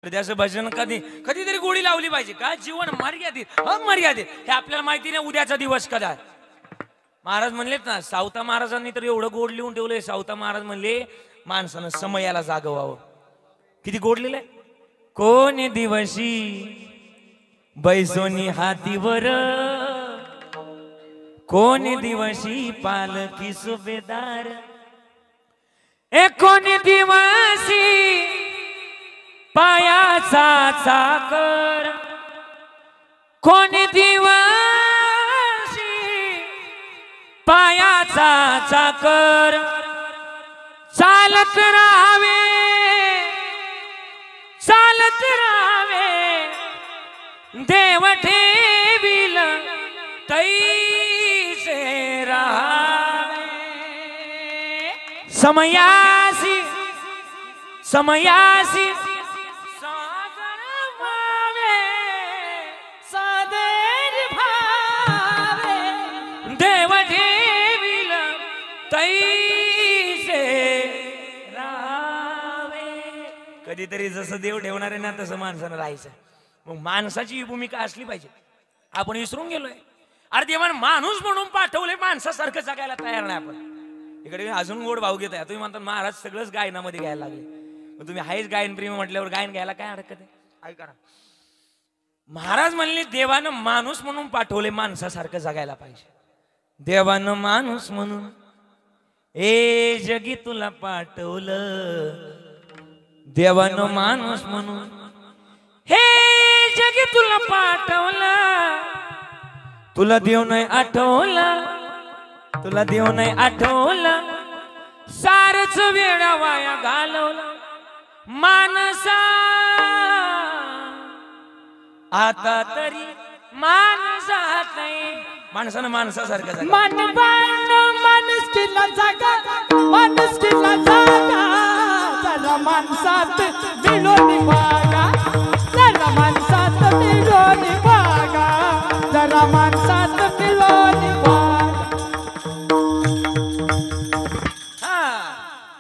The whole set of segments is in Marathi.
हृदयाचं भजन कधीतरी गोडी लावली पाहिजे का? जीवन मर्यादित अमर्यादित हे आपल्याला माहिती नाही उद्याचा दिवस कदा. महाराज म्हणलेत ना, सावता महाराजांनी तर एवढं गोड लिहून ठेवलंय. सावता महाराज म्हणले माणसानं समयाला जागवावं. किती गोड लिहिलंय. कोणी दिवशी बैसोनी हातीवर, कोणी दिवशी पालखी सुभेदार, कोणी दिवशी पायाचा चाकर, कोणी दिवशी पायाचा चाकर, चालत राहावे चालत राहावे देव ठेविल तैसे राहावे. समयासी समयासी सादर भावे सादर भावे देव ठेविल तैसे राहावे. कधीतरी जसं देव ठेवणार आहे ना तसं माणसानं राहायचं. मग माणसाची ही भूमिका असली पाहिजे. आपण विसरून गेलोय. अरे देवानं माणूस म्हणून पाठवले, माणसासारखं जगायला तयार नाही आपण. इकडे अजून गोड भाव घेताय तुम्ही. म्हणतात महाराज सगळंच गायनामध्ये घ्यायला लागले. मग तुम्ही हायच गायन प्रेमी म्हटल्यावर गायन घ्यायला काय हरकत आहे? ऐका ना, महाराज म्हणले देवानं माणूस म्हणून पाठवले, माणसासारखं जगायला पाहिजे. देवानं माणूस म्हणून ए जगी तुला पाठवलं, देवानं माणूस म्हणून हे जगी तुला पाठवलं. तुला देव नाही आठवलं, तुला देव नाही आठवलं, सारच वेळा वाया घालवला माणसा. आता तरी माणसात माणसानं माणसासारखं माणूस किल्ला जागा, माणूस किल्ला जागा, जरा माणसात मिळून वागा, जरा माणसात मिळून वागा, जरा माणसात मिळून वागा.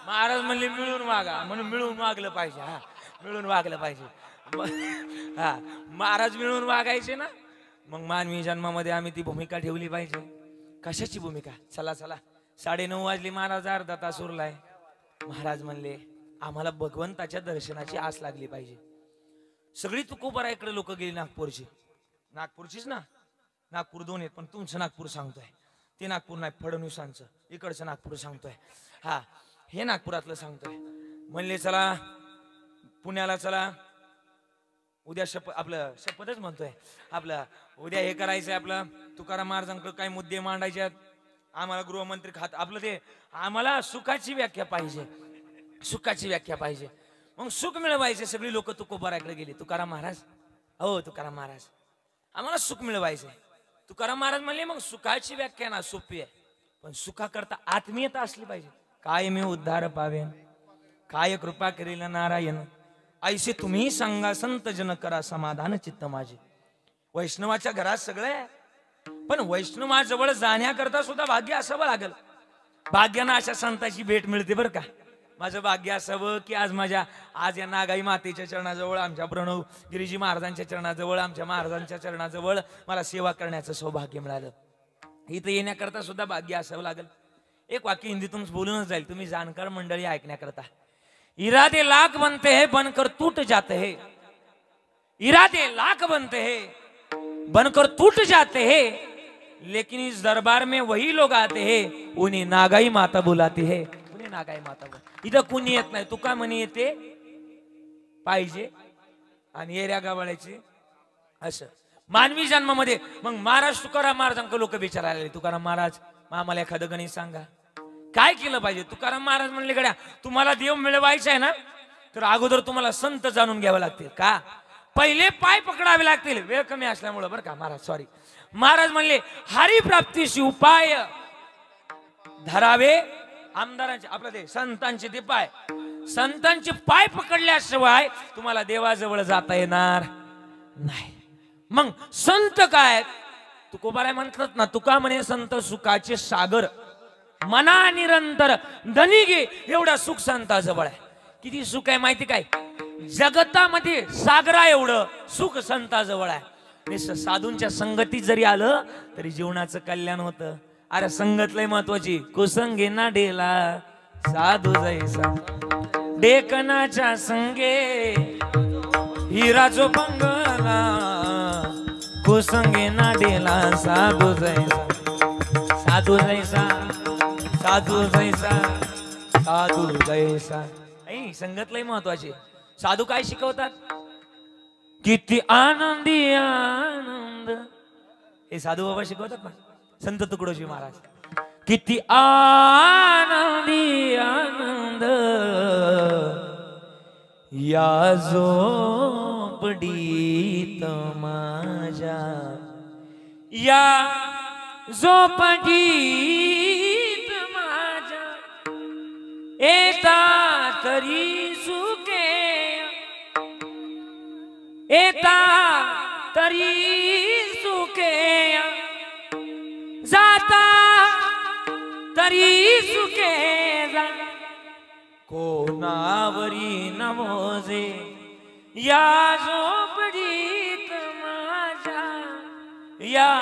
महाराज म्हणले मिळून वागा, म्हणून मिळून वागलं पाहिजे. हा, मिळून वागलं पाहिजे. हा, महाराज मिळून वागायचे ना. मग मानवी जन्मामध्ये आम्ही ती भूमिका ठेवली पाहिजे. कशाची भूमिका? चला चला 9:30 वाजली, महाराज अर्धा तास उरलाय. महाराज म्हणले आम्हाला भगवंताच्या दर्शनाची आस लागली पाहिजे. सगळी तुकोबाराकडे लोक गेली. नागपूरचीच ना. नागपूर 2 आहेत, पण तुमचं नागपूर सांगतोय. ते नागपूर नाही, फडणवीसांचं इकडचं नागपूर सांगतोय. हा, हे नागपुरातलं सांगतोय. म्हणले चला पुण्याला चला, उद्या आपलं शपथच म्हणतोय. आपलं उद्या हे करायचंय. आपलं तुकाराम महाराजांकडे काही मुद्दे मांडायचे. आम्हाला गृहमंत्री खात आपलं ते आम्हाला सुखाची व्याख्या पाहिजे, सुखाची व्याख्या पाहिजे. मग सुख मिळवायचे. सगळी लोक तुकोबाराकडे गेली. तुकाराम महाराज, हो तुकाराम महाराज आम्हाला सुख मिळवायचंय. तुकाराम महाराज म्हणले मग सुखाची व्याख्या ना सोपी आहे, पण सुखाकरता आत्मीयता असली पाहिजे. काय मी उद्धार पावेन, काय कृपा करेल नारायण, ऐसे तुम्ही सांगा संत जन करा समाधान चित्त माझे. वैष्णवाच्या घरात सगळं आहे, पण वैष्णवाजवळ जाण्याकरता सुद्धा भाग्य असावं लागल. भाग्यानं अशा संताची भेट मिळते बरं का. माझं भाग्य असावं की आज या नागाई मातेच्या चरणाजवळ, आमच्या प्रणव गिरीजी महाराजांच्या चरणाजवळ, आमच्या महाराजांच्या चरणाजवळ मला सेवा करण्याचं सौभाग्य मिळालं. इथं येण्याकरता सुद्धा भाग्य असावं लागल. एक वाक्य हिंदीतून बोलूनच जाईल, तुम्ही जाणकार मंडळी ऐकण्याकरता. इरादे लाख बनते हैं बनकर टूट जाते हैं, इरादे लाख बनते हैं बनकर टूट जाते हैं, लेकिन इस दरबार में वही लोग आते हैं उन्हें नागाई माता बुलाते हैं, उन्हें नागाई माता बुला. इथं कुणी येत नाही. तुका म्हणे येते पाहिजे आणि एऱ्या गावाळ्याची असं मानवी जन्मामध्ये. मग महाराज तुकाराम महाराजांकडे लोक विचारायला, तुकाराम महाराज आम्हाला एखादं गणित सांगा, काय केलं पाहिजे? तुकाराम महाराज म्हणले गड्या तुम्हाला देव मिळवायचा आहे ना, तर अगोदर तुम्हाला संत जाणून घ्यावे लागतील. का? पहिले पाय पकडावे लागतील. वेळ कमी असल्यामुळे बरं का महाराज, सॉरी. महाराज म्हणले हरिप्राप्तीशी उपाय धरावे आमदारांचे, आपलं ते संतांचे ते पाय, संतांचे पाय पकडल्याशिवाय तुम्हाला देवाजवळ जाता येणार नाही. मग संत काय? तुकोबाराय म्हणतात ना, तुका म्हणे संत सुखाचे सागर, मना निरंतर धनी गे एवढा सुख संताजवळ आहे. किती सुख आहे माहिती काय? जगतामध्ये सागरा एवढं सुख संताजवळ आहे. साधूंच्या संगतीत जरी आलं तरी जीवनाचं कल्याण होतं. अरे संगत लय महत्वाची. कुसंगे ना डेला साधू जैसा, डेकनाच्या संगे हिरा जो बंगला, कुसंगे ना डेला साधू जैसा, साधू जैसा, साधू जैसा, साधू जैसा. संगत लय महत्वाची. साधू काय शिकवतात? किती आनंदी आनंद, हे साधू बाबा शिकवतात ना, संत तुकडोजी महाराज. किती आनंदी आनंद या झोपडीत माझ्या, या झोपडीत माझ्या, येता तरी सुखे, येता तरी सुखे, जाता तरी सुखे जा, कोणावरी नमोजे या झोपडीत माझ्या, या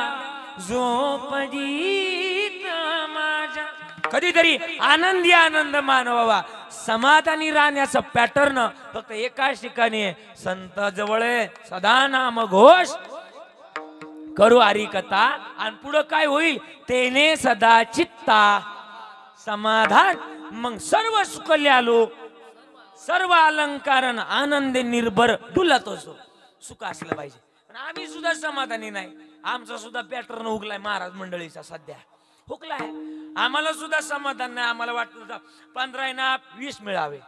झोपडीत माझ्या. कधीतरी आनंदी आनंद मानवावा. समाधानी राहण्याचं पॅटर्न फक्त एकाच ठिकाणी आहे, संत जवळ सदा नाम घोष करू हरी कथा. आणि पुढं काय होईल? तेने सदा चित्ता समाधान. मग सर्व सुखले आलो, सर्व अलंकारण आनंद निर्भर डुलत असो. सुख असलं पाहिजे. पण आम्ही सुद्धा समाधानी नाही. आमचा सुद्धा पॅटर्न हुकलाय महाराज मंडळीचा, सध्या हुकलाय. आम्हाला सुद्धा समाधान नाही. आम्हाला वाटतं 15 ना 20 मिळावे,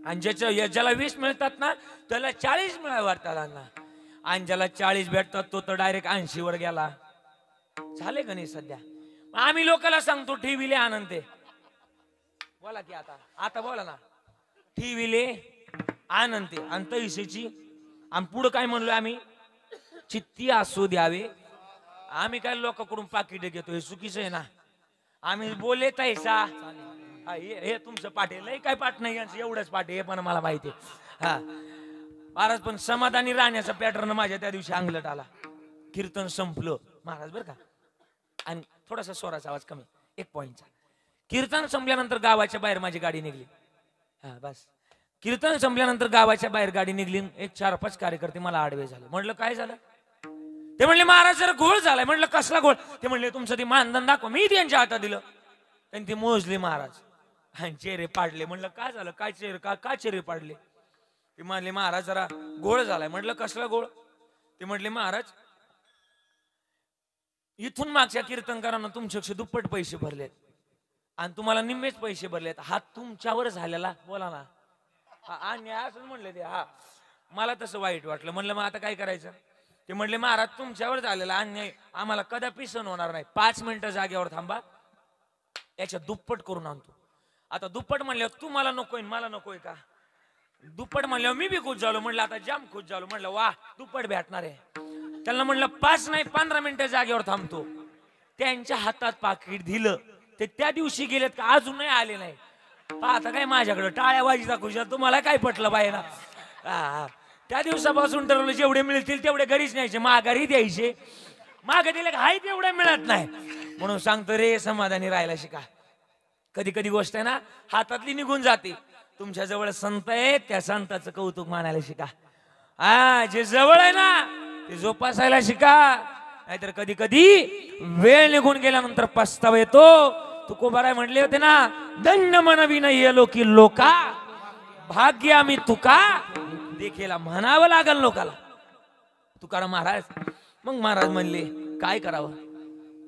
आणि ज्याला 20 मिळतात ना त्याला 40 मिळावे वाटतात ना, आणि ज्याला 40 भेटतात तो तर डायरेक्ट 80 वर गेला. झाले का नाही सध्या? आम्ही लोकांना सांगतो ठेविले आनंद आहे. बोला की आता बोला ना. ठेविले आनंद आहे आणि तैसेची. आणि पुढं काय म्हणलोय आम्ही? चित्ती असू द्यावे. आम्ही काय लोकांकडून पाकिट घेतो? हे चुकीचं आहे ना. आम्ही बोले तैसा. हे तुमचं पाठ आहे. लय काय पाठ नाही यांचं, एवढंच पाठ आहे हे पण मला माहिती आहे. हा महाराज, पण समाधानी राहण्याचा पॅटर्न माझ्या त्या दिवशी अंगलट आला. कीर्तन संपलं महाराज बरं का, आणि थोडासा स्वराचा आवाज कमी, 1 पॉइंटचा. कीर्तन संपल्यानंतर गावाच्या बाहेर माझी गाडी निघली. हा बस. कीर्तन संपल्यानंतर गावाच्या बाहेर गाडी निघली. एक 4-5 कार्यकर्ते मला आडवे झाले. म्हटलं काय झालं? ते म्हणले महाराज जरा गोळ झालाय. म्हटलं कसला गोळ? ते म्हणले तुमचं ते मानधन दाखवा. मी त्यांच्या हातात दिलं. त्यांनी ते मोजले महाराज, आणि चेहरे पाडले. म्हटलं काय झालं? काय चेहरे का चेहरे पाडले? ते म्हणले महाराज जरा गोळ झालाय. म्हटलं कसला गोळ? ते म्हटले महाराज इथून मागच्या कीर्तनकारांना तुमच्यापेक्षा दुप्पट पैसे भरलेत, आणि तुम्हाला निम्मेच पैसे भरलेत. हा तुमच्यावर झालेला. बोला ना. आणि असं म्हणले ते. हा मला तसं वाईट वाटलं. म्हणलं मग आता काय करायचं? ते म्हणले महाराज तुमच्यावर झालेला अन्याय आम्हाला कदापि सहन होणार नाही. 5 मिनिटं जागेवर थांबा, याच्या दुप्पट करून आणतो. आता दुप्पट म्हणल्यावर तू मला नकोय मला नकोय का? दुप्पट म्हणल्यावर मी बी खुश झालो. म्हणलं आता जाम खुश झालो. म्हणलं वा दुप्पट भेटणार आहे. त्यांना म्हणलं 5 नाही 15 मिनिटं जागेवर थांबतो. त्यांच्या हातात पाकिट दिलं. ते त्या दिवशी गेलेत का अजूनही आले नाही. आता काय माझ्याकडे टाळ्या वाजीचा खुश. तुम्हाला काय पटलं पाहिजे ना. त्या दिवसापासून ठरवलं जेवढे मिळतील तेवढे घरीच न्यायचे, माघारी द्यायचे. मागे दिले का हाय तेवढे मिळत नाही. म्हणून सांगतो रे समाधानी राहायला शिका. कधी कधी गोष्ट आहे ना हातातली निघून जाते. तुमच्या जवळ संत आहे त्या संताचं कौतुक मानायला शिका. जे जवळ आहे ना ते जोपासायला शिका. नाहीतर कधी कधी वेळ निघून गेल्यानंतर पस्तावा येतो. तुकोबाराय म्हणले होते ना, दंड मनवी नाही येलो की लोका भाग्य आम्ही तुका देखीला म्हणावं लागल लोकाला. तुकाराम महाराज. मग महाराज म्हणले काय करावं?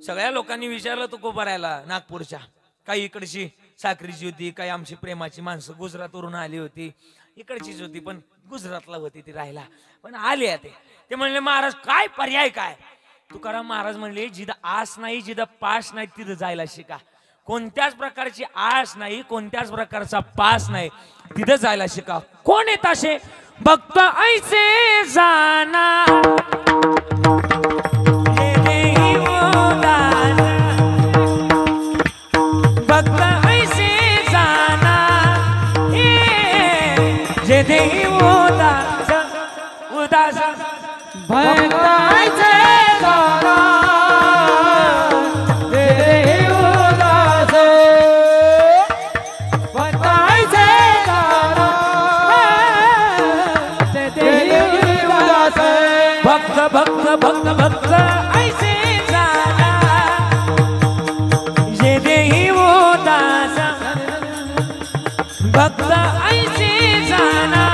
सगळ्या लोकांनी विचारलं तुकोबारायला नागपूरच्या. काही इकडची साखरीची होती, काही आमची प्रेमाची माणसं गुजरातवरून आली होती. इकडचीच होती पण गुजरातला होती ती राहायला, पण आले ते म्हणले महाराज काय पर्याय काय? तुकाराम महाराज म्हणले जिथं आस नाही जिथं पास नाही तिथं जायला शिका. कोणत्याच प्रकारची आस नाही कोणत्याच प्रकारचा पास नाही तिथं जायला शिका. कोण येत असे भक्त ऐसे जाना भक्त ऐसे जाना जे देव उदास भक्ताचे दारा तेरे उदास भक्ताचे दारा तेरे उदास भक्त भक्त भक्त भक्त ऐसे झाला जे देही उदास भक्त ऐसे झाला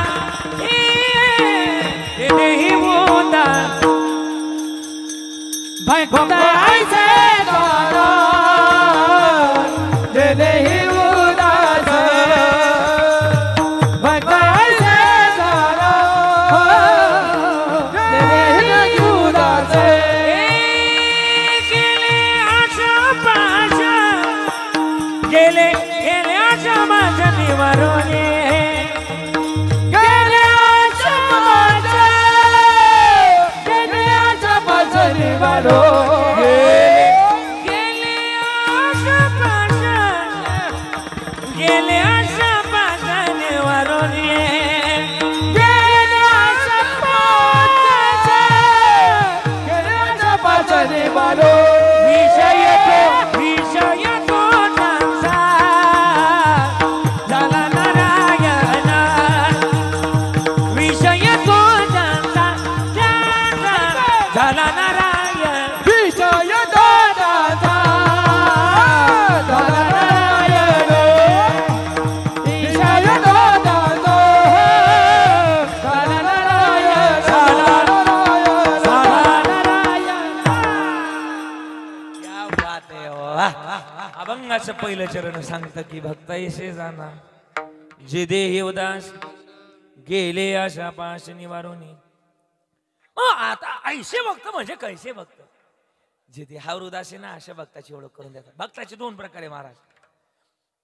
जे देही उदास भक्ताचे दारा तेरे उदास भक्ताचे दारा तेरे उदास गेले गेले आशा माझ्या निवारोने गेले आशा माझ्या निवारोने विषय तो नाचा झाला नारायण विषय तो नाचा झाला नारायण क्या बात है अभंगाचं पहिलं चरण सांगतं की भक्त ऐसे जाना जे देही उदास गेले आशा पाश निवारोनी आता ऐसे भक्त म्हणजे कैसे भक्त जे देहावर उदास आहे ना अशा भक्ताची ओळख करून देतात भक्ताचे दोन प्रकारे महाराज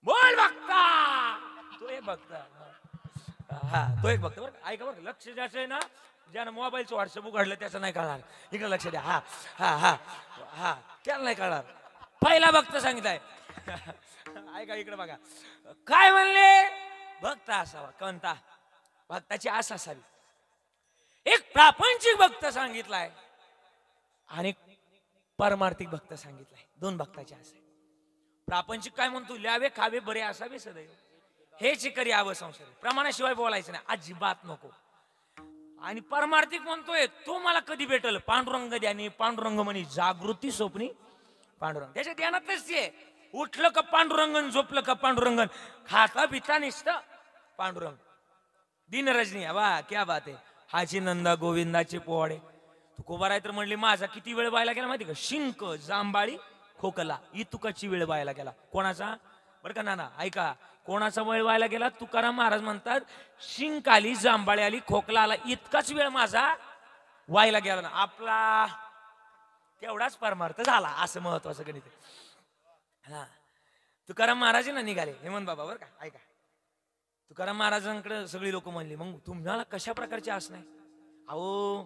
बोल भक्ता तो एक भक्त हा तो एक भक्त बरं ऐका बरं लक्ष ज्याचं आहे ना ज्यानं मोबाईलचं व्हॉट्सअप उघडलं त्याचं नाही कळणार इकडे लक्ष द्या हा हा हा हा त्याला नाही कळणार पहिला भक्त सांगितलाय ऐका इकडे बघा काय म्हणले भक्त असावा कोणता भक्ताची आस असावी एक प्रापंचिक भक्त सांगितलाय आणि परमार्थिक भक्त सांगितलाय दोन भक्ताची आस आहे प्रापंचिक काय म्हणतो ल्यावे खावे बरे असावे सदैव हे चिकरी यावं संसार प्रमाणाशिवाय बोलायचं नाही अजिबात नको आणि परमार्थिक म्हणतोय तो मला कधी भेटल पांडुरंग द्यानी पांडुरंग म्हणी जागृती स्वप्नी पांडुरंग त्याच्या ध्यानातच ते उठलं का पांडुरंगन झोपलं का पांडुरंगन खाता पिता निसत पांडुरंग दिनरजनी वा क्या बात आहे हाची नंदा गोविंदाचे पोवाडे तुकोबाराय तर म्हणले माझा किती वेळ व्हायला गेला माहिती का शिंक जांबाळी खोकला इतुकाची वेळ व्हायला गेला कोणाचा बरं का नाना ऐका कोणाचा वेळ व्हायला गेला तुकाराम महाराज म्हणतात शिंक आली जांबाळी आली खोकला आला इतकाच वेळ माझा व्हायला गेला ना आपला तेवढाच परमार्थ झाला असं महत्वाचं गणित हा तुकाराम महाराज ना निघाले हेमंत बाबा बरं का ऐका तुकाराम महाराजांकडे सगळी लोक म्हणली मग तुम्हाला कशा प्रकारची आस नाही अहो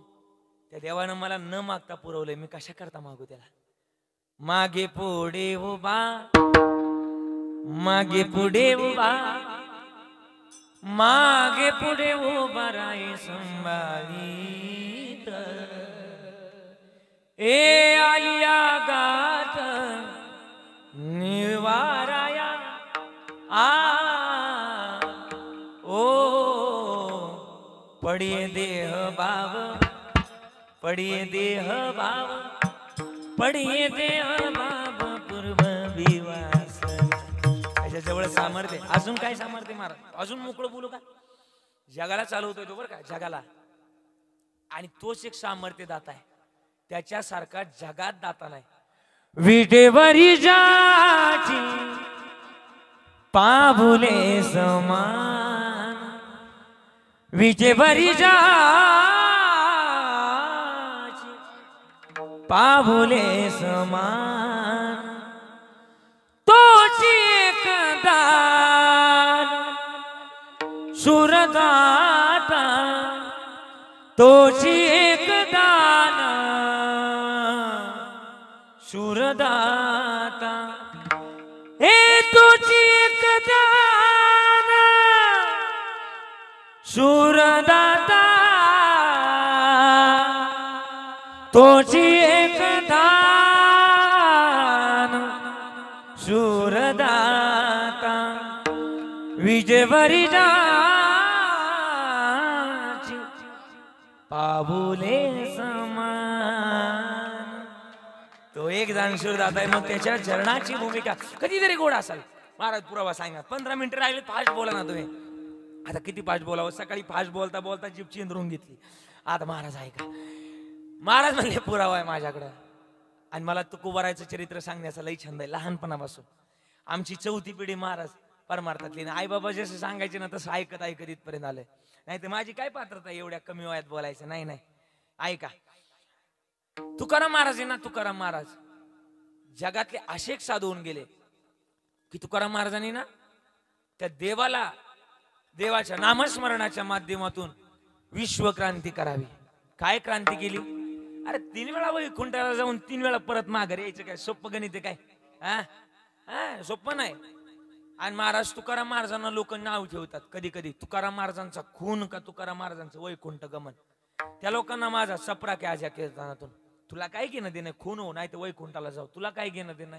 त्या देवानं मला न मागता पुरवलंय मी कशा करता मागू त्याला मागे पुढे उभा मागे पुढे उभा मागे पुढे उभा राय संभाळीत ए आलिया गात निवाराया आ ओ पडिये देह भाव पडिये देह भाव पडिये देह भाव पूर्व विवास त्याच्या जवळ सामर्थ्य अजून काय सामर्थ्य महाराज अजून मोकळं बोलू का जगाला चालवतोय तो बरं का जगाला आणि तोच एक सामर्थ्य दाता आहे त्याच्यासारखा जगात दाता नाही विटेवरी जाची पाबुले समान विटेवरी जाची पाबुले समान तोची एक दान सुरदाता तोची एक दान सुरदाता हे तोची एक दान सुरदाता तोची एक दान शूरदाता विजयवरी जाची पाबुले समान. तो एक दान शूरदाता आहे, मग त्याच्या चरणाची भूमिका कधीतरी गोड असाल. महाराज पुरावा सांगा. 15 मिनिटं राहिले, फास्ट बोला ना तुम्ही. आता किती फास्ट बोलावं. सकाळी फास्ट बोलता बोलता जीभ चिंदरून घेतली. आता महाराज ऐका. महाराज म्हणले पुरावा आहे माझ्याकडं. आणि मला तुकोबारायचं चरित्र सांगण्याचा लई छंद आहे लहानपणापासून. आमची 4थी पिढी महाराज परमार्थातली. आई बाबा जसं सांगायचे ना तसं ऐकत ऐकत इथपर्यंत आलंय. नाही तर माझी काय पात्रता एवढ्या कमी वयात बोलायचं. नाही नाही ऐका. तुकाराम महाराज आहे ना, तुकाराम महाराज जगातले असे एक साधू होऊन गेले की तुकाराम महाराजांनी ना त्या देवाला, देवाच्या नामस्मरणाच्या माध्यमातून विश्वक्रांती करावी. काय क्रांती केली? अरे 3 वेळा वैकुंठाला जाऊन 3 वेळा परत माघारी यायचं काय सोपं गणित आहे काय? सोपं नाही. आणि महाराज तुकाराम महाराजांना लोक नाव ठेवतात कधी कधी तुकाराम महाराजांचा खून का तुकाराम महाराजांचं वैकुंठ गमन. त्या लोकांना माझा सपरा की आजा कीर्तनातून तुला काय घेणं देणं, खून हो नाही तर वैकुंठाला जाऊ, तुला काय घेणं देणं.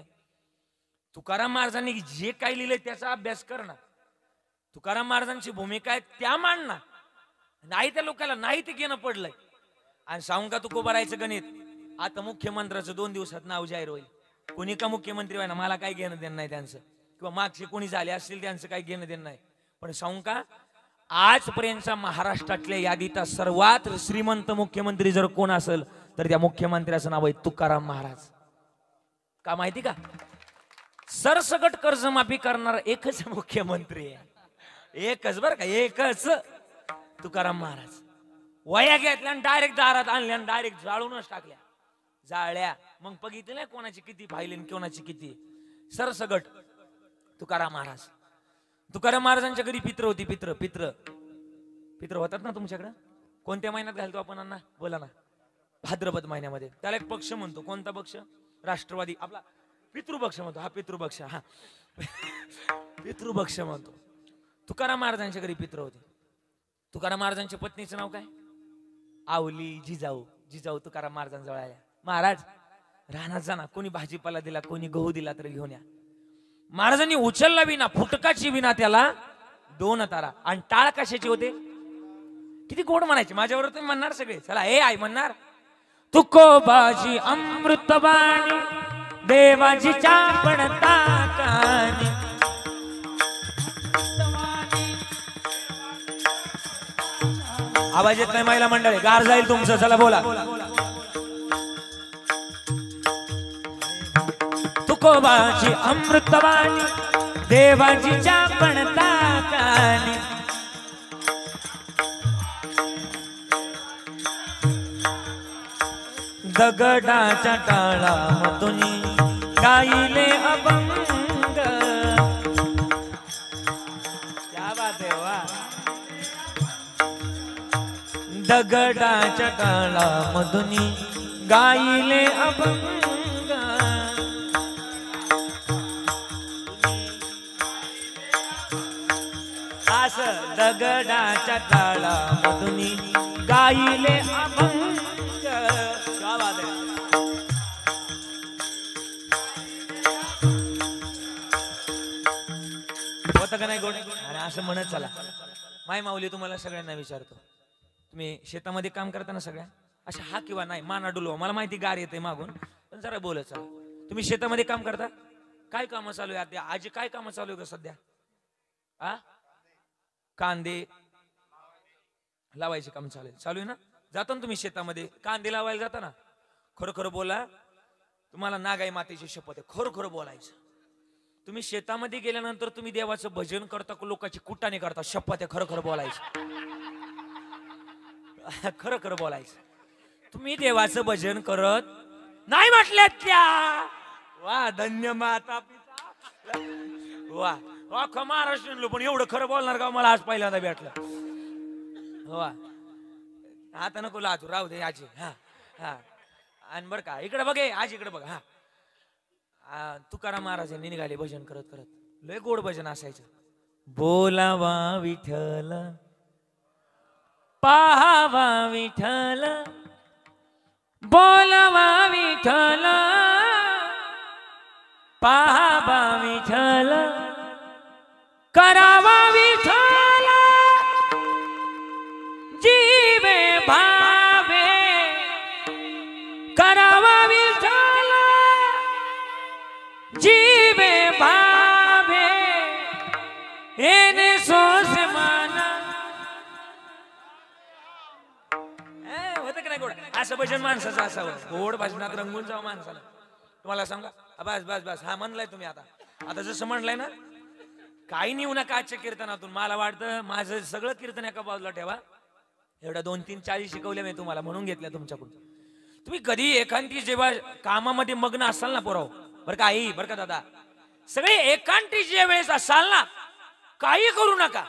तुकाराम महाराजांनी जे काही लिहिलंय त्याचा अभ्यास कर ना. तुकाराम महाराजांची भूमिका आहे त्या मांड ना. नाही त्या लोकांना नाही ते घेणं पडलंय. आणि सांगू का तुकोबारायचं गणित, आता मुख्यमंत्र्याचं 2 दिवसात नाव जाहीर होईल. कोणी का मुख्यमंत्री व्हायना मला काही घेणं देणं नाही त्यांचं, किंवा मागचे कोणी झाले असतील त्यांचं काही घेणं देणं नाही. पण सांगू का आजपर्यंतच्या महाराष्ट्रातल्या यादीचा सर्वात श्रीमंत मुख्यमंत्री जर कोण असेल तर त्या मुख्यमंत्र्याचं नाव आहे तुकाराम महाराज. का माहिती का? सरसकट कर्जमाफी करणारा एकच मुख्यमंत्री आहे. एकच बरं का, एकच तुकाराम महाराज. वया घेतल्या आणि डायरेक्ट दारात आणल्या आणि डायरेक्ट जाळूनच टाकल्या. जाळल्या मग बघितलं नाही कोणाची किती फायली कोणाची किती. सरसगट तुकाराम महाराज. तुकाराम महाराजांच्या घरी पित्र होती. पित्र पित्र पित्र होतात ना तुमच्याकडे? कोणत्या महिन्यात घालतो आपण अण्णा? बोला ना. भाद्रपद महिन्यामध्ये. त्याला एक पक्ष म्हणतो. कोणता पक्ष? राष्ट्रवादी आपला पितृपक्ष म्हणतो. हा पितृपक्ष. हा पितृपक्ष म्हणतो. तुकाराम महाराजांच्या घरी पित्र होते. तुकाराम महाराजांच्या पत्नीचं नाव काय? आवली जिजाऊ. जिजाऊ तुकाराम महाराजांजवळ आल्या. महाराज रानात जा ना, कोणी भाजीपाला दिला कोणी गहू दिला तर घेऊन या. महाराजांनी उचलला विना, फुटकाची विना त्याला 2 तारा. आणि टाळ कशाची होते? किती गोड म्हणायचे. माझ्यावर तुम्ही म्हणणार सगळे. चला हे आई म्हणणार तुकोबाजी अमृतवाणी देवाची चापण ताकानी. आवाज येत नाही महिला मंडळी, गार जाईल तुमचं. चला बोला. तुकोबाची अमृतवाणी देवाची चापण ताकानी. दगडाच्या टाळामधून गायले अभंग. क्या बात है वा. दगडाच्या टाळामधून गायले अभंग. असं दगडाच्या टाळामधून गायले अभंग. क्या बात है. होतं का नाही गोड? आणि असं म्हणत चला. माय माऊली तुम्हाला सगळ्यांना विचारतो, तुम्ही शेतामध्ये काम करता ना सगळ्या? अशा हा किंवा नाही माना डुलवा. मला माहिती गार येते मागून, पण जरा बोलत चला. तुम्ही शेतामध्ये काम करता? काय कामं चालू आहे आजी? काय कामं चालू आहे का सध्या? कांदे लावायचे काम चालू आहे ना? जाता ना तुम्ही शेतामध्ये कांदे लावायला जाता ना? खरं खरं बोला. तुम्हाला नागाई मातेची शपथ आहे, खरं खरं बोलायचं. तुम्ही शेतामध्ये गेल्यानंतर तुम्ही देवाचं भजन करता, लोकांची कुटाने करता. शपथ आहे, खरं खरं बोलायचं. खरं खरं बोलायचं. तुम्ही देवाचं भजन करत नाही म्हटल्यात त्या. वा धन्य माता पिता. वा अख्खा महाराष्ट्र पण एवढं खरं बोलणार का मला आज पहिल्यांदा भेटलं. वा आता नको लाजू, राहू दे आजी. हा हा. आणि बरं का इकडे बघे आज, इकडे बघ. हा तुकाराम महाराजांनी निघाले भजन करत करत. लय गोड भजन असायचं. बोलावा विठ्ठल पाहावा विठ्ठल बोलवा विठ्ठल पाहावा विठ्ठल करावा विठ्ठल जीवे भावे करावा विठ्ठल जीवे भावे एने सोस माना होतं का नाही गोड असं भजन माणसाचं असावं गोड भजनात रंगून जावं माणसाला तुम्हाला सांगा बस बस बस हा म्हणलाय तुम्ही आता जसं म्हणलंय ना काही नेऊ नका आजच्या कीर्तनातून मला वाटतं माझं सगळं कीर्तन एका बाजूला ठेवा एवढ्या 2-3 चाळी शिकवल्या मी तुम्हाला म्हणून घेतल्या तुमच्याकडून तुम्ही कधी एकांती जेव्हा कामामध्ये मग्न असाल ना पोराव बरं का आई बरं का दादा सगळे एकांती जे वेळेस असाल ना काही करू नका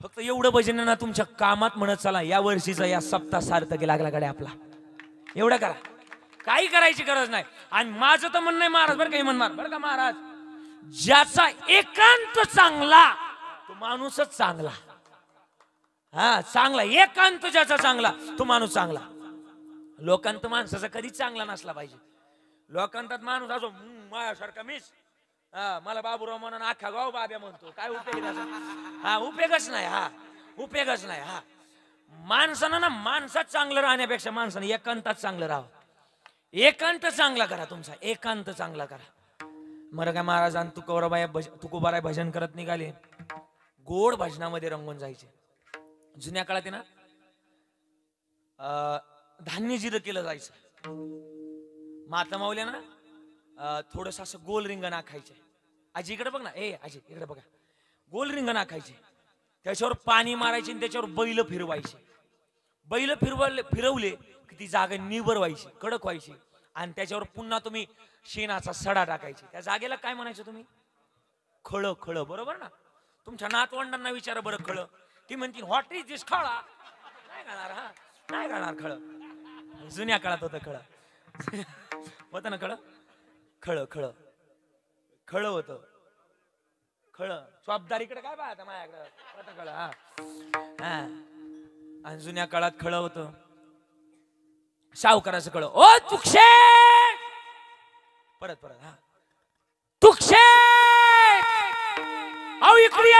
फक्त एवढं भजन ना तुमच्या कामात म्हणत चला या वर्षीचा या सप्ताह सार्थकी लागला कडे आपला एवढं करा काही करायची गरज नाही आणि माझं तर म्हणणं आहे महाराज बरं काही म्हणणार बरं का महाराज ज्याचा एकांत चांगला तो माणूसच चांगला हा चांगला एकांत ज्याचा चांगला तो माणूस चांगला लोकांत माणसाचा कधीच चांगला नसला पाहिजे लोकांतात माणूस असो माझ्यासारखा मीच मला बाबूराव म्हणून अख्खा गाव बाब्या म्हणतो काय उपयोग त्याचा उपयोगच नाही हा माणसानं ना माणसात चांगलं राहण्यापेक्षा माणसानं एकांतात चांगलं राहावं एकांत चांगला करा तुमचा एकांत चांगला करा मग काय महाराजांनी तुकोबाराय भजन करत निघाले गोड भजनामध्ये रंगून जायचे जुन्या काळात ना धान्य जिरं केलं जायचं माता माऊल्या ना थोडस असं गोल रिंगण आखायचे आजी इकडे बघ ना आजी इकडे बघा गोल रिंगण आखायचे त्याच्यावर पाणी मारायचे आणि त्याच्यावर बैल फिरवायचे बैल फिरवले की ती जागा निबर व्हायची कडक व्हायची आणि त्याच्यावर पुन्हा तुम्ही शेणाचा सडा टाकायचे त्या जागेला काय म्हणायचं तुम्ही खळ खळ बरोबर ना तुमच्या नातवंडांना विचारा बरं खळ ती म्हणतील व्हॉट इज दिस खळा नाही गाणार खळ जुन्या काळात होतं खळ होतं ना खळ खळ खळ खळ होत खळ स्वाबदारीकडे काय पाहता माझ्याकडे खळ हा आणि जुन्या काळात खळ होत सावकाराचं खळ ओ तुक्षे परत हा तुक्षे अहो इकडे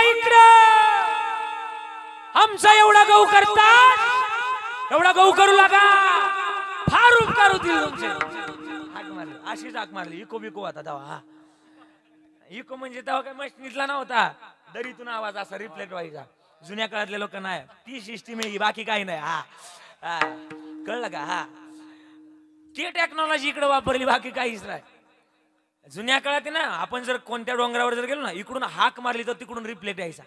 आमचा एवढा गहू करतात एवढा गहू करू लागा फार उपकार होतील तुमचे हाक मारली अशीच हाक मारली इको बिको होता तेव्हा हा इको म्हणजे तेव्हा काय मशीनीतला नव्हता दरीतून आवाज असा रिफ्लेक्ट व्हायचा जुन्या काळातल्या लोक नाही ती सिस्टीम आहे बाकी काही नाही हा कळलं का हा ती टेक्नॉलॉजी इकडे वापरली बाकी काहीच नाही जुन्या काळात ना आपण जर कोणत्या डोंगरावर जर गेलो ना इकडून हाक मारली तर तिकडून रिफ्लेक्ट यायचा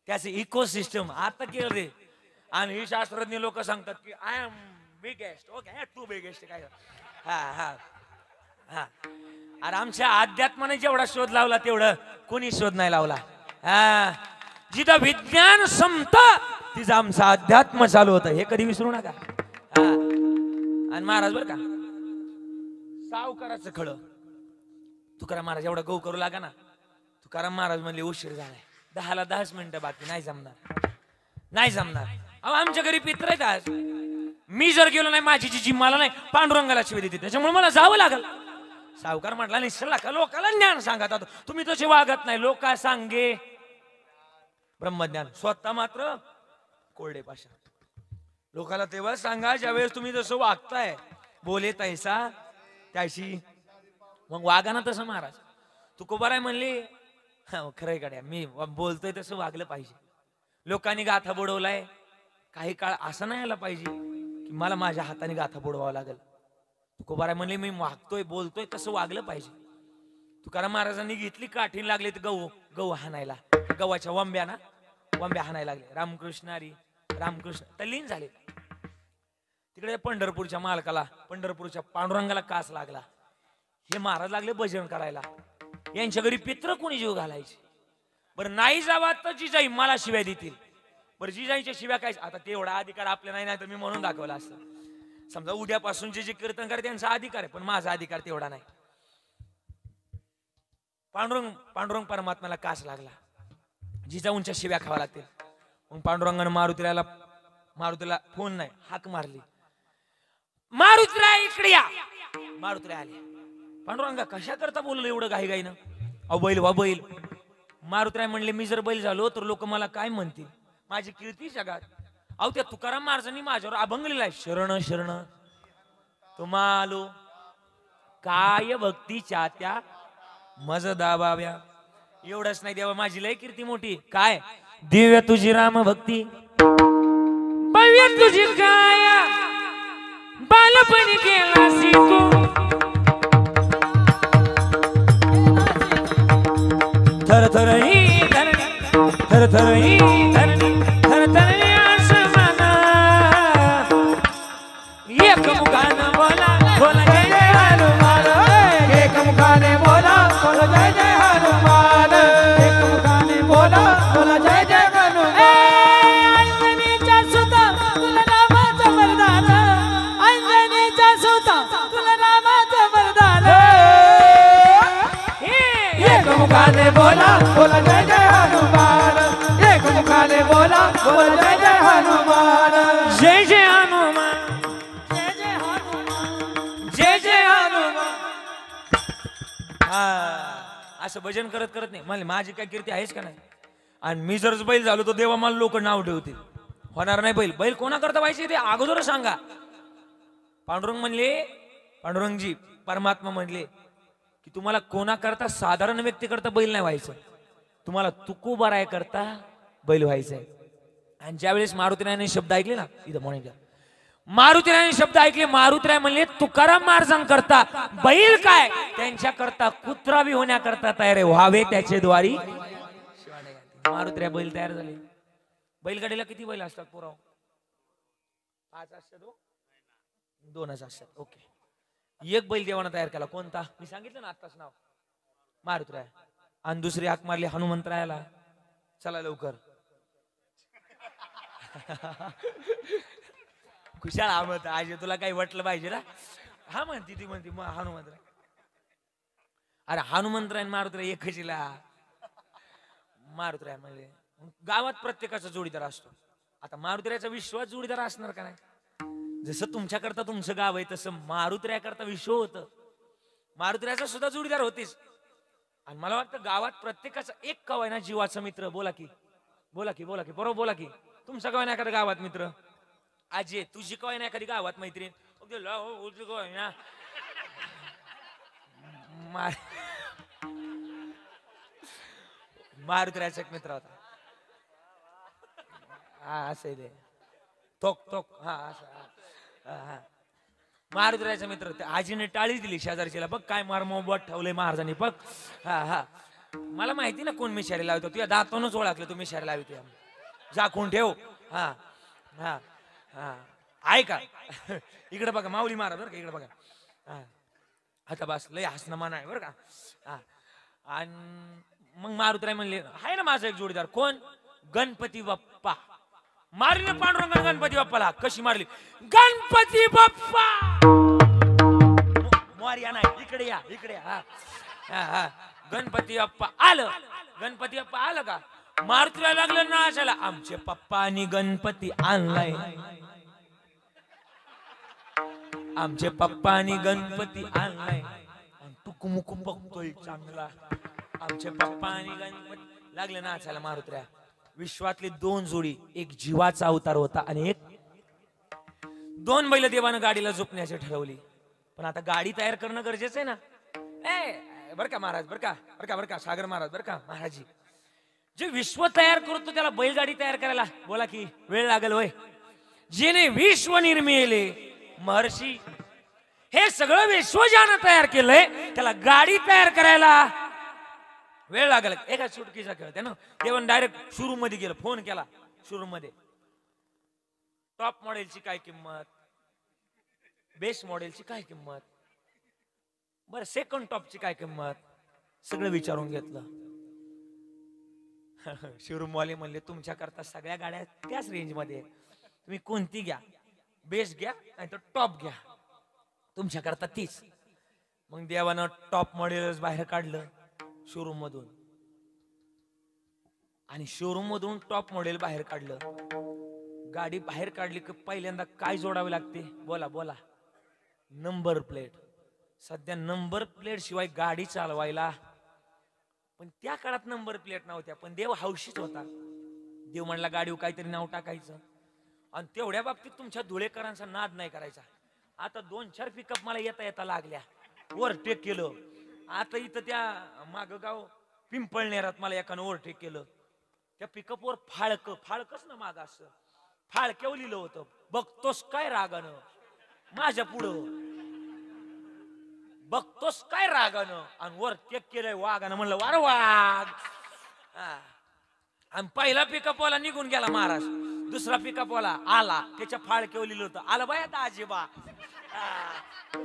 त्याचे इको सिस्टम आता केलं रे आणि ही शास्त्रज्ञ लोक सांगतात की I am biggest okay too biggest काय हा अरे आमच्या अध्यात्माने जेवढा शोध लावला तेवढं कोणी शोध नाही लावला जिथं विज्ञान संपत तिथं आमचं अध्यात्म चालू होतं हे कधी विसरू नका आणि महाराज बर का सावकाराचं खळ तुकाराम महाराज एवढा गहू करू लागा ना तुकाराम महाराज म्हणले उशीर झालाय 10 मिनिटं बाकी नाही जमणार अहो आमच्या घरी पित्र आहेत आज मी जर गेलो नाही माझी जी मला नाही पांडुरंगाला शिवी देते त्याच्यामुळे मला जावं लागल सावकार म्हटला निश्चला का लोकाला ज्ञान सांगत तुम्ही तसे वागत नाही लोक काय सांगे ब्रह्मज्ञान स्वतः मात्र कोरडे पाषाण लोकाला तेव्हा सांगा ज्यावेळेस तुम्ही जसं वागताय बोले तैसा त्याशी मग वागा ना तसं महाराज तुकोबाराय म्हणले खरंय गड्या मी बोलतोय तसं वागलं पाहिजे लोकांनी गाथा बुडवलाय काही काळ असं नाही आला पाहिजे की मला माझ्या हाताने गाथा बुडवावं लागेल तुकोबाराय म्हणले मी वागतोय बोलतोय तसं वागलं पाहिजे तुकाराम महाराजांनी घेतली काठीण लागली तर गहू हाणायला गव्हाच्या वंब्या हाणायला लागले रामकृष्ण तल्लीन झाले तिकडे पंढरपूरच्या मालकाला पंढरपूरच्या पांडुरंगाला कास लागला हे महाराज लागले भजन करायला यांच्या घरी पित्र कोणी जीव घालायचे बरं नाही जावा तर जिजाई मला शिव्या देतील बरं जिजाईच्या शिव्या काय आता तेवढा अधिकार आपल्या नाही तर मी म्हणून दाखवला असतं समजा उद्यापासून जे कीर्तन करते त्यांचा अधिकार आहे पण माझा अधिकार तेवढा नाही पांडुरंग परमात्म्याला कास लागला जिजाऊंच्या शिव्या खावा लागतील मग पांडुरंगानं मारुतीला फोन नाही हाक मारली मारुतीराय इकडे या. मारुतीराय आले. पांडुरंगा कशा करता बोललो एवढं घाई घाईनं? अहो बैल वा बैल. मारुतीराय म्हणले मी जर बैल झालो तर लोक मला काय म्हणतील, माझी कीर्ती जगात. अहो त्या तुकाराम महाराजांनी माझ्यावर अभंग लिहिलाय, शरण शरण तुम्हालो काय भक्तीच्या त्या मज दाबाव्या. एवढंच नाही देवा, माझी लय कीर्ती मोठी. काय दिव्य तुझी राम भक्ती, भव्य तुझी काय बालपणी केला तू. थर थर ही धरणी, थर थर ही धरणी, थर थर ही आसमाना. एक मुखानं बोला बोला जय जय हनुमान. एक मुखाने बोला बोला जय जय हनुमान. एक मुखाने बोला बोला जय जय हनुमान. अंजनीच्या सुता तुला रामाचं वरदान. अंजनीच्या सुता तुला रामाचं वरदान. एक मुखाने बोला बोला जय जय हनुमान. एक मुखाने बोला बोला जय जय हनुमान. जय जय हनुमान, जय जय हनुमान. जय जय हनुमान. असं भजन करत करत नाही मला माझी काय कीर्ती आहेच का नाही. आणि मी जर बैल झालो तर देवा मला लोक नाव ठेवतील. होणार नाही. बैल बैल कोणा करता पाहिजे ते अगोदर सांगा. पांडुरंग म्हणले, पांडुरंगजी परमात्मा म्हणले की तुम्हाला कोणा करता साधारण व्यक्ती करता बैल नाही व्हायचं, तुम्हाला तुकोबाराय करता बैल व्हायचंय. आणि ज्यावेळेस मारुतीरायाने शब्द ऐकले ना, इथं म्हणून मारुतीरायाने शब्द ऐकले, मारुतीराय म्हणले तुकाराम महाराजांकरता बैल काय त्यांच्या करता कुत्रा बी होण्याकरता तयार व्हावे त्याचे द्वारी. मारुतीराय बैल तयार झाले. बैलगाडीला किती बैल असतात पुराव? 5 असतात, 2च असतात. ओके. एक बैल देवानं तयार केला, कोणता? मी सांगितलं ना आत्ताच नाव, मारुतीराय. आणि दुसरी हाक मारली हनुमंतरायाला, चला लवकर. खुशाल हा म्हणत आज तुला काही वाटलं पाहिजे ना. हा म्हणती ती म्हणती मग हनुमंतराय. अरे हनुमंतराय मारुतीराय एकचीला. मारुतीराय म्हणजे गावात प्रत्येकाचा जोडीदार असतो. आता मारुतीरायचा विश्वास जोडीदार असणार का नाही? जसं तुमच्याकरता तुमचं गाव आहे तसं मारुतीरायाकरता विश्व होतं. मारुतीरायाचा सुद्धा जोडीदार होतीच. आणि मला वाटतं गावात प्रत्येकाचा एक कव आहे ना जीवाचा मित्र. बोला की बोला की बोला की बरोबर बोला की. तुमचा कवाय ना एखादा गावात मित्र? आजी तुझी कवाय ना एखादी गावात मैत्रीण? मारुतीरायाचा एक मित्र होता. हा असं आहे तोक तोक. हा असं मारुतीरायाचा मित्र. आजीने टाळी दिली शेजारचीला, बघ काय मारमोबत ठेवलंय महाराजांनी बघ. हा हा मला माहिती ना कोण मिशारी लावतो, तुझ्या दातानच ओळखलं तू मिशारी लावतो. झाकून ठेव. हा हा हा ऐका इकडे बघा माऊली महाराज बरं का, इकडे बघा. हा आता बस लय हसणं मान आहे बरं का. हा आणि मग मारुतीराय म्हणले आहे ना माझा एक जोडीदार. कोण? गणपती बाप्पा. मारले पांडुरंग गणपती बाप्पाला. कशी मारली? गणपती बाप्पा मोरया नाही, इकडे या इकडे या. हा हा हा गणपती बाप्पा आलं. गणपती बाप्पा आलं का मारुतीला लागलं ना असायला, आमचे पप्पानी गणपती आणलाय, आमचे पप्पानी गणपती आणलाय. टुकमुक बघतोय चांगला, आमचे पप्पानी गणपती. लागलं ना असायला मारुतीला. विश्वातली 2 जोडी, एक जीवाचा अवतार होता आणि एक 2 बैल देवानं गाडीला झोपण्याची ठरवली. पण आता गाडी तयार करणं गरजेचं आहे ना. ए बर का महाराज, बर का बर का बर का सागर महाराज, बर का महाराजी. जे विश्व तयार करतो त्याला बैलगाडी तयार करायला बोला की वेळ लागेल वय. जेने विश्व निर्मिले महर्षी, हे सगळं विश्व ज्यानं तयार केलंय त्याला गाडी तयार करायला वेळ लागेल. एका सुटकीचा खेळ त्यानं तेव्हा डायरेक्ट शोरूम मध्ये गेलं, फोन केला शोरूम मध्ये. टॉप मॉडेलची काय किंमत, बेस्ट मॉडेलची काय किंमत, बरं सेकंड टॉपची काय किंमत, सगळं विचारून घेतलं. शोरूम वाले म्हणले तुमच्या करता सगळ्या गाड्या त्याच रेंज मध्ये, तुम्ही कोणती घ्या, बेस्ट घ्या नाही तर टॉप घ्या, तुमच्या करता तीच. मग देवानं टॉप मॉडेलच बाहेर काढलं शोरूम मधून. आणि शोरूम मधून टॉप मॉडेल बाहेर काढलं. गाडी बाहेर काढली की पहिल्यांदा काय जोडावे लागते बोला बोला. Number plate. सध्या नंबर प्लेट शिवाय गाडी चालवायला, पण त्या काळात नंबर प्लेट नव्हत्या, पण देव हौशीच होता. देव म्हणला गाडीवर काहीतरी नाव टाकायचं, आणि तेवढ्या बाबतीत तुमच्या धुळेकरांचा नाद नाही करायचा. आता 2-4 पिकअप मला येता येता लागल्या, ओव्हरटेक केलं. आता इथं त्या मागगाव पिंपळनेरात मला एकानं ओव्हरटेक केलं. त्या पिकअपवर फाळकच ना माग असं फाळक्याव लिहिलं होतं, बघतोस काय रागानं माझ्या पुढं, बघतोस काय रागानं, आणि वर टेक केलंय वाघानं. म्हणलं वार वाघ. आणि पहिला पिकअपवाला निघून गेला महाराज. दुसरा पिकअपवाला आला, त्याच्या फाळक्याव लिहिलं होतं, आलं बाया दाजी बा.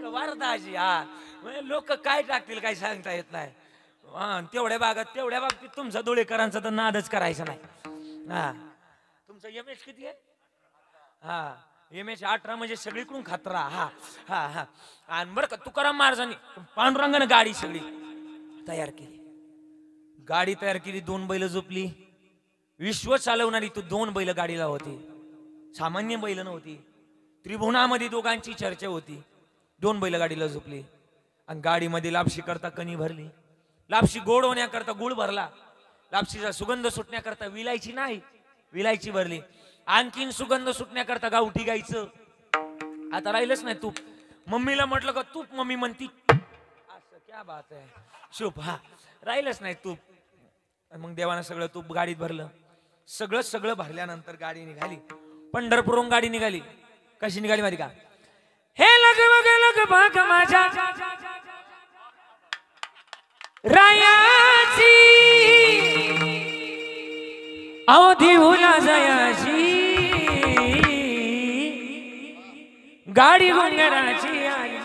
वार दाजी. लोक काय टाकतील काय सांगता येत नाही. तेवढ्या बाबतीत तुमचा धुळेकरांचा तर नादच करायचा नाही. तुमचं एमएच किती आहे? एमएच 18 म्हणजे सगळीकडून खतरा. आणि बरं का तुकाराम महाराजांनी पांडुरंगानं गाडी सगळी तयार केली. गाडी तयार केली, 2 बैल झोपली. विश्व चालवणारी तो 2 बैल गाडीला होती, सामान्य बैल नव्हती. त्रिभुवनामध्ये दोघांची चर्चा होती. 2 बैल गाडीला झोपली, आणि गाडीमध्ये लापशी करता कणी भरली. लापशी गोड होण्याकरता गुळ भरला. लापशीचा सुगंध सुटण्याकरता विलायची भरली. आणखीन सुगंध सुटण्याकरता गावठी गायचं. आता राहिलंच नाही तूप. मम्मीला म्हटलं का तूप, मम्मी म्हणती असं. क्या बात आहे, शुभ. राहिलंच नाही तूप. मग देवानं सगळं तूप गाडीत भरलं. सगळं भरल्यानंतर गाडी निघाली. पंढरपूरहून गाडी निघाली. कशी निघाली माहिती का? हे लग भाग माझ्या रायाची, अवधी हुला जयाची, गाडी घोंगराची आली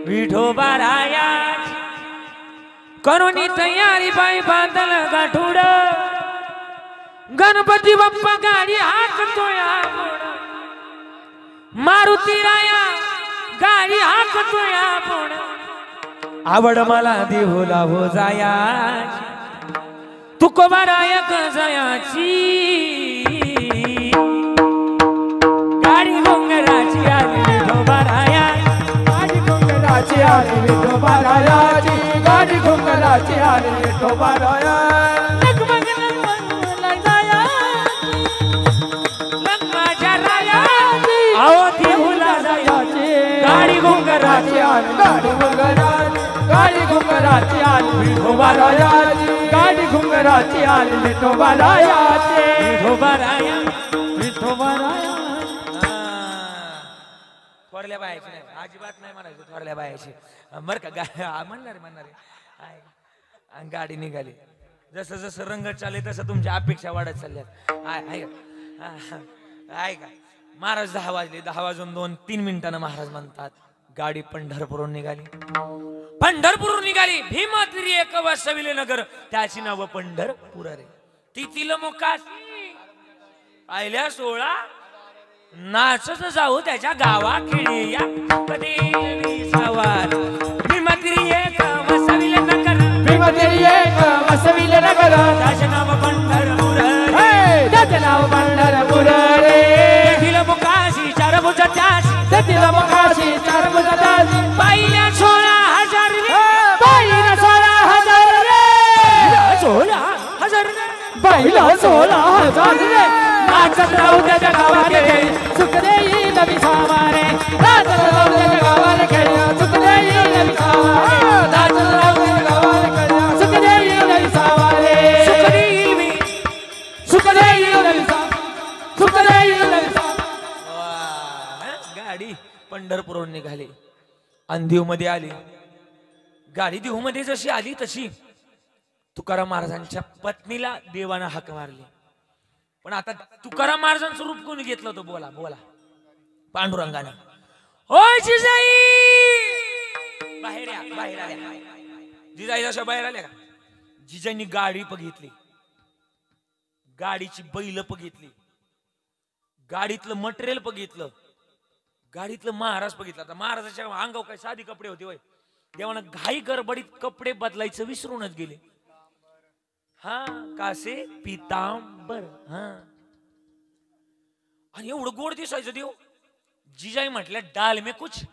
विठोबा रायाची. करोनी तयारी बाई बांधल गाठुड, गणपती बाप्पा गाडी हाकतोय आपण. मारुती राया गाडी हाकतोय आपण. आवड मला देहुला हो जायाची, तुकोबा रायक जयाची, गाडी घोंगराची आली विठोबा रायाची, गाडी घोंगराची आली विठोबा रायाची, गाडी घोंगराची आली विठोबा रायाची. गाडी घोंगराची आली, गाडी घोंगराची, गाडी घोंगराची आली विठोबा रायाची, गाडी घोंगराची आली विठोबा रायाची, विठोबा राया. थोरल्या बायाची नाही, अजिबात नाही म्हणायचं थोरल्या बायाची. बरं का म्हणणार आहे. गाडी निघाली. जसं रंगत चालले तसं तुमच्या अपेक्षा वाढत चालल्यात. आहे का? महाराज 10 वाजले. 10 वाजून 2-3 मिनिटांना महाराज म्हणतात गाडी पंढरपूरहून निघाली. पंढरपूरहून निघाली. भीमातिरी एक वसविले नगर, त्याची नाव पंढरपूर रे. तिथील मुकाशी आयल्या 16 नाचत जाऊ त्याच्या गावा खेळी या कधी सवार. भीमातिरी एक वसविले नगर, भीमातिरी एक वसविले नगर, त्याचे नाव पंढरपूर रे, त्याचे नाव पंढरपूर रे. तिथील मुकाशी 4 भुज त्याची, तिला मुखाशी 4 भुज त्याची, पाहिल्या 16,000 बाईला 16,000 रे, 16,000 बाईला 16,000 रे. नाचत राहू त्याच्या गावाला खेळी, सुख देई नवी सावारे. नाचत राहू त्याच्या गावाला खेळी, सुख देई नवी सावारे. नाचत राहू त्याच्या गावाला खेळी, सुख देई नवी सावारे. सुख देई नवी सावारे, सुख देई नवी सावारे. गाडी पंढरपूरहून निघाली. आणि देव मध्ये आली. गाडी देव मध्ये जशी आली तशी तुकाराम महाराजांच्या पत्नीला देवानं हाक मारली. पण आता तुकाराम महाराजांचं रूप कोणी घेतलं होतं? बोला पांडुरंगानं. होय जिजाई बाहेर आल्या. जिजाई जशा बाहेर आल्या का, जिजाईंनी गाडी बघितली, गाडीची बैल बघितली, गाडीतलं मटेरियल बघितलं, गाडीतलं महाराज बघितलं. आता महाराजाच्या अंगावर काय साधी कपडे होते होय? देवानं घाई गडबडीत कपडे बदलायचं विसरूनच गेले. कासे पितांबर. आणि एवढं गोड दिसायचं देव. जिजाई म्हटलं डाल में कुछ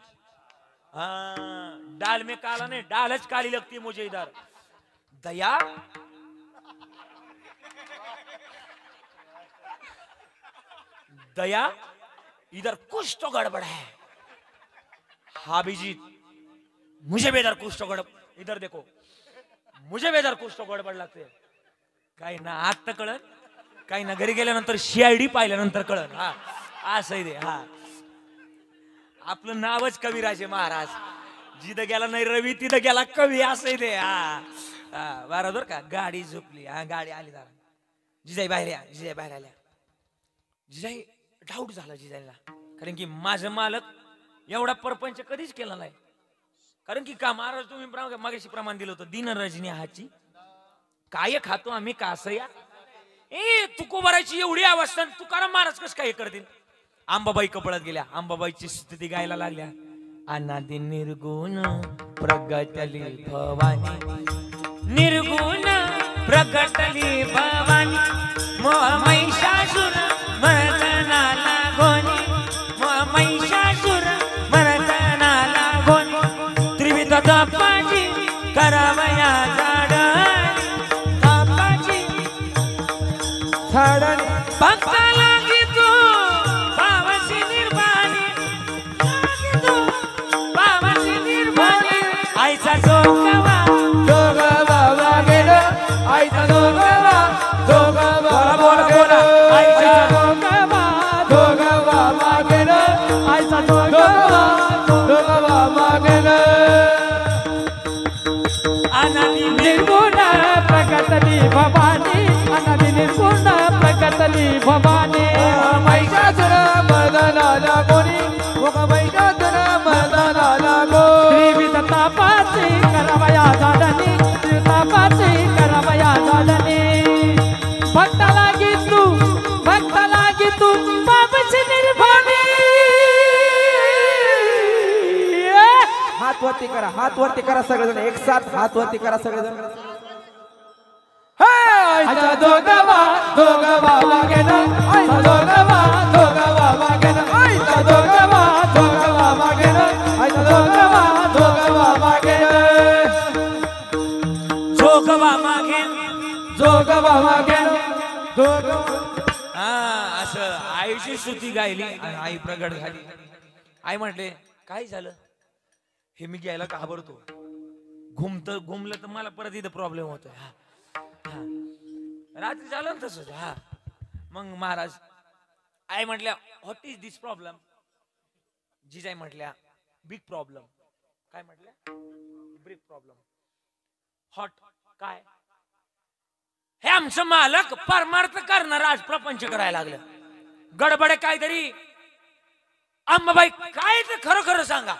डाल में काला नहीं, डालच काली लगती है मुझे इधर। दया दया, इधर कुछ तो गड़बड़ है। हाँ अभिजीत, मुझे भी इधर कुछ तो गड़बड़, इधर देखो, मुझे भी इधर कुछ तो गडबड लागते। काही ना आत्ता कळण, काही ना घरी गेल्यानंतर CID पाहिल्यानंतर कळण। हा असं दे। हा आपलं नावच कविराजे महाराज, जिथं गेला नाही रवी तिथं गेला कवी, असं दे। हा बरोबर का। गाडी झोपली, हा गाडी आली दारा, जिजाई बाहेर या, जिजाई बाहेर आल्या। जिजाई डाऊट झाला जिजाईला, कारण की माझं मालक एवढा परपंच कधीच केला नाही। कारण की का महाराज तुम्ही मागाशी प्रमाण दिलं होतं, दिन रजनी हाची काय खातो आम्ही कासया। ए तुकोबाराची एवढी अवस्था, तुकाराम महाराज कस काय करतील। अंबाबाई कपळत गेल्या, अंबाबाईची स्तुती गायला लागल्या। अनादि निर्गुण प्रगटली भवानी, निर्गुण प्रगटली भवानी, महिषासुर मर्दनाला गोनी, महिषासुर मर्दनाला गोनी, त्रिविध तपाची करावया झाडणी, तपाची झाडणी, भक्ताला गीतो पावसी निर्वाणी, गीतो पावसी निर्वाणी, आईचा जोगवा जोगवा गेलो, आईचा जोगवा जोगवा बोला, आईचा जोगवा जोगवा गेलो, आईचा जोगवा जोगवा गेलो। अनादि निर्गुण प्रगटली भवानी, अनादि निर्गुण प्रगटली भवानी, महिषासुर मर्दनाला गोनी, महिषासुर मर्दनाला गोनी, त्रिविध तापाची करावया झाडणी, त्रिविध तापाची करावया झाडणी, भक्ताला गीतू बाबाची निर्वाणी। हात वरती करा, हात वरती करा सगळेजण एक साथ, हात वरती करा सगळेजण। आईचा जोगवा जोगवा वागेना, आईचा जोगवा जोगवा वागेना, आईचा जोगवा जोगवा वागेना, आईचा जोगवा जोगवा वागेना, जोगवा मागे जोगवा वागेना, जोगवा। असं आईची स्तुती गायली आणि आई प्रगट झाली। आई म्हटले काय झालं, हे मी घ्यायला घाबरतो, घुमलं तर मला परत इथं प्रॉब्लेम होतोय। रात्री झालं ना तसंच। हा मग महाराज आई म्हटल्या what is this problem, Jijai म्हटल्या बिग प्रॉब्लेम। काय म्हटल्या, बिग प्रॉब्लेम। हॉट काय, हे आमचं मालक परमार्थ करणार आज प्रपंच करायला लागलं, गडबड काहीतरी। अंबाबाई काय ते खरं खरं सांगा।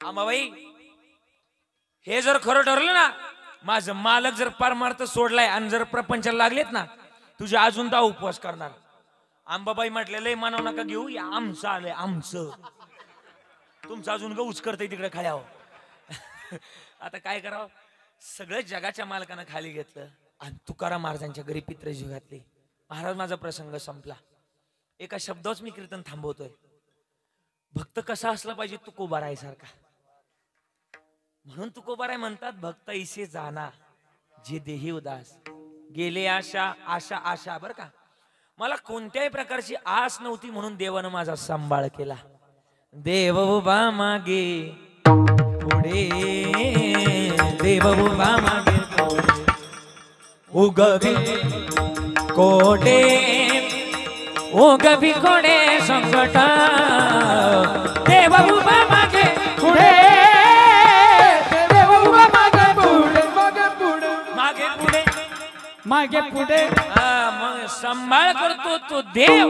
अंबाबाई हे जर खरं ठरलं ना, माझं मालक जर परमार्थ सोडलाय आणि जर प्रपंचाला लागलेत ना, तुझे अजून 10 उपवास करणार। अंबाबाई म्हटले लय मानव नका घेऊ, आमचं आलंय आमचं, तुमचं अजून गौच करतंय तिकडे खाल्यावर। आता काय करावं, सगळं जगाच्या मालकानं खाली घेतलं आणि तुकाराम महाराजांच्या घरी पित्रजीव घातली। महाराज माझा प्रसंग संपला, एका शब्दावरच मी कीर्तन थांबवतोय। भक्त कसा असला पाहिजे, तुकोबारायसारखा। म्हणून तुकोबाराय म्हणतात, भक्त इसे जाना जे देही उदास, गेले आशा आशा आशा। बर का, मला कोणत्याही प्रकारची आस नव्हती म्हणून देवानं माझा सांभाळ केला। देव उभा मागे पुढे, देव उभा मागे पुढे, उगवी कोडे उगवी कोडे संकट, देव उभा मागे पुढे, देव उभा मागे पुढे, मागे पुढे, मागे पुढे, मागे पुढे। मग सांभाळ करतो तो देव,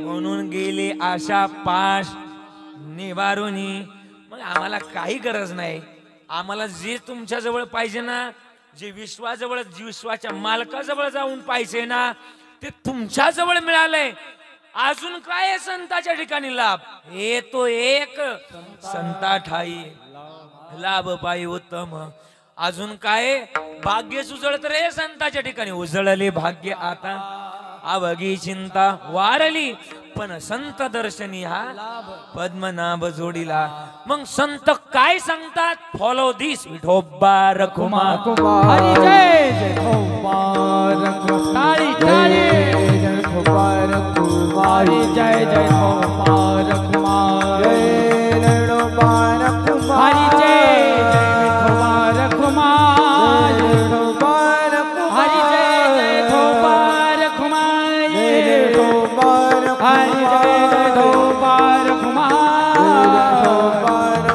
म्हणून गेले आशा पाश निवारुनी। मग आम्हाला काही गरज नाही, आम्हाला जे तुमच्या जवळ पाहिजे ना, जे विश्वाजवळ विश्वाच्या मालकाजवळ जाऊन पाहिजे ना, ते तुमच्या जवळ मिळालंय। अजून काय संताच्या ठिकाणी लाभ, हे तो एक संता ठाई लाभ पायी उत्तम। अजून काय भाग्य सुजळत रे संताच्या ठिकाणी, उजळले भाग्य आता अवघी चिंता वारली, पण संत दर्शनी हा पद्मनाभ जोडीला. मग संत काय सांगतात? फॉलो दिस विठोबा रखुमा. हरी जय जय विठोबा टाळी टाळी जय विठोबा हरी जय जय विठोबा रखुमा जय विठोबा रखुमा हरी जय जय विठोबा रखुमा जय विठोबा रखुमा हरी जय जय विठोबा रखुमा जय विठोबा रखुमा हरी जय जय विठोबा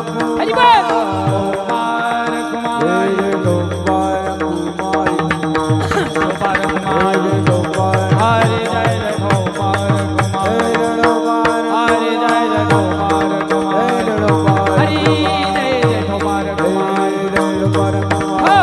रखुमा हरी बोल विठोबा रखुमा जय विठोबा रखुमा विठोबा रखुमा हरी जय जय विठोबा रखुमा हरी जय जय विठोबा रखुमा हरी जय जय विठोबा रखुमा हो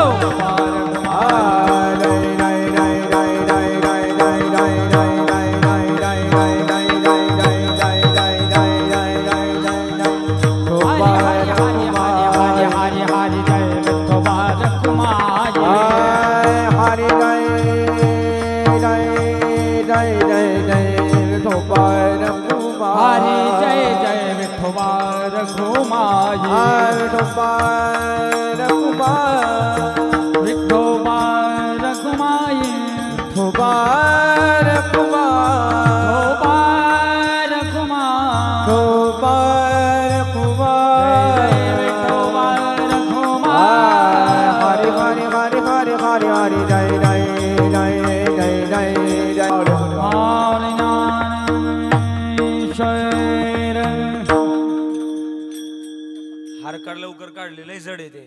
हरी जय जय विठोबा रखुमा विठोबा रखुमा विठोबा रखुमा विठोबा रखुमा विठोबा रखुमा विठोबा रखुमा हरि हरि हरि हरि हरि हरि जय जय जय जय जय जय हरि हार काढ लवकर काढले लय जड येते.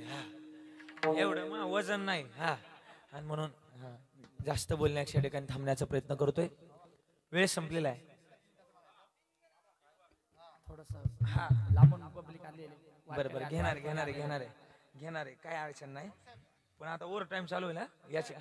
एवढं मग वजन नाही. हा आणि म्हणून जास्त बोलण्याच्या ठिकाणी थांबण्याचा प्रयत्न करतोय. वेळ संपलेला आहे. हा लांबून पब्लिक आलेली बरं बरं घेणार घेणार घेणार आहे घेणार आहे काय अडचण नाही. पण आता ओव्हर टाइम चालू आहे ना याची